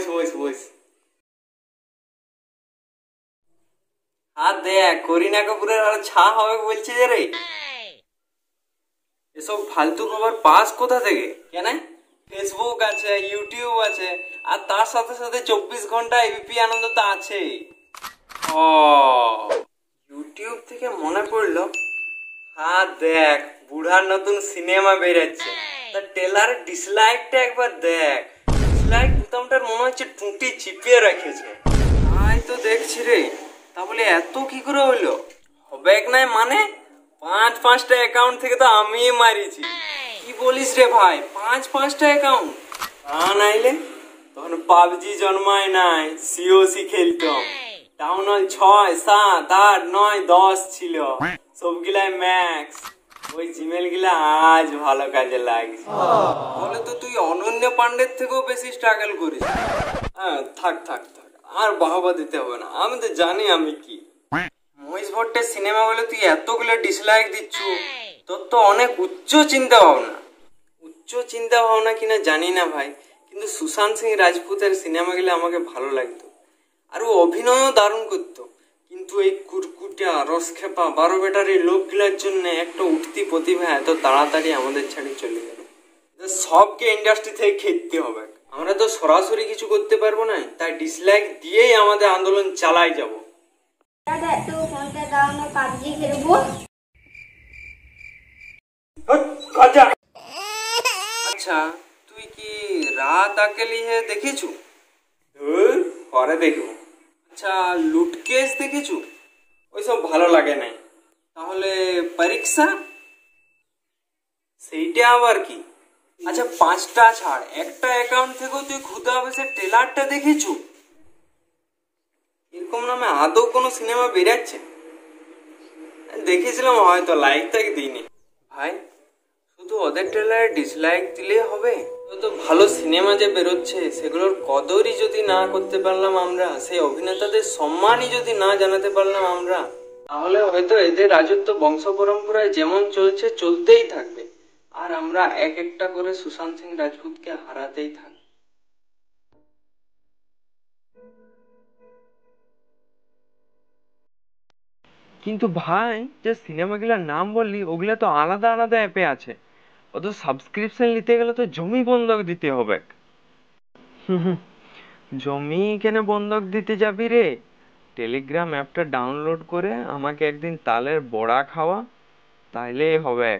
বস বস বস। আর দেখ করিনা কাপুরের আর ছা হবে বলছে যে রে, এসব ফালতু খবর পাস কোথা থেকে? কেন? ফেসবুক আছে, ইউটিউব আছে, আর তার সাথে সাথে 24 ঘন্টা এবিপি আনন্দ তো আছেই। ও, ইউটিউব থেকে মনে পড়লো, হ্যাঁ দেখ বুড়ার নতুন সিনেমা বেরাচ্ছে, তার ট্রেলারের ডিসলাইকটা একবার দেখ। ডিসলাইক বোতামটার মনে হচ্ছে টুটি চিপিয়ে রেখেছে। তাই তো দেখছি রে। তাহলে এত কি করে হইলো? হবে নাই মানে 5-5টা অ্যাকাউন্ট থেকে তো আমি মারিছি। কি বলিস রে ভাই, 5-5টা অ্যাকাউন্ট? নাইলে তখন পাবজি জন্মায় নাই, সিওসি খেলতাম। টাউন হল 6, 7, 8, 9, 10 ছিল, সবগুলাই ম্যাক্স। ওই জিমেল গুলা আজ ভালো কাজে লাগছে। বলে তো তুই অনন্য পান্ডের থেকেও বেশি স্ট্রাগল করিস। হ্যাঁ থাক থাক থাক, আর বাহবা দিতে হবে না, আমি তো জানি আমি কি। মহেশ ভট্টের সিনেমা বলে তুই এতগুলো ডিসলাইক দিচ্ছ, তোর তো অনেক উচ্চ চিন্তা ভাবনা। উচ্চ চিন্তা ভাবনা কিনা জানি না ভাই, কিন্তু সুশান্ত সিং রাজপুতের সিনেমাগুলো আমাকে ভালো লাগতো, আর ও অভিনয়ও দারুণ করতো। কিন্তু এই কুরকুটা রসখেপা 12 বেটারি লোকগুলোর জন্য একটা উঠতি প্রতিভা এত তাড়াতাড়ি আমাদের ছাড়ি চলে গেল। সবকে ইন্ডাস্ট্রি থেকে খেতে হবে, আমরা তো সরাসরি কিছু করতে পারবো না, তাই ডিসলাইক দিয়েই আমাদের আন্দোলন চালাই যাব। আচ্ছা তুই কি রাত আকেলি হে দেখেছু? পরে দেখবো। আচ্ছা লুটকেস দেখেছু? ওইসব ভালো লাগে নাই। তাহলে পরীক্ষা, সেইটা আবার কি? আচ্ছা 5টা ছাড়, একটা অ্যাকাউন্ট থেকেও তুই খুদা অফিসের ট্রেলারটা দেখেছু? এরকম নামে আদৌ কোনো সিনেমা বেরাচ্ছে? দেখেছিলাম হয়তো, লাইক তাক দিইনি। ভাই শুধু ওদের ট্রেলারে ডিসলাইক দিলেই হবে? তো ভালো সিনেমা যে বেরোচ্ছে সেগুলোর কদরই যদি না করতে পারলাম আমরা, সেই অভিনেতাদের সম্মানই যদি না জানাতে পারলাম আমরা, তাহলে হয়তো এদের রাজত্ব বংশ পরম্পরায় যেমন চলছে চলতেই থাকবে, আর আমরা এক একটা করে সুশান্ত সিং রাজপুতকে হারাতেই থাকবো। কিন্তু ভাই যে সিনেমাগুলোর নাম বললি ওগুলা তো আলাদা আলাদা অ্যাপে আছে, ও তো সাবস্ক্রিপশন নিতে গেলে তো জমি বন্ধক দিতে হবে। হুম, জমি কেন বন্ধক দিতে যাবি রে? টেলিগ্রাম অ্যাপটা ডাউনলোড করে আমাকে একদিন তালের বড়া খাওয়া, তাইলেই হবে।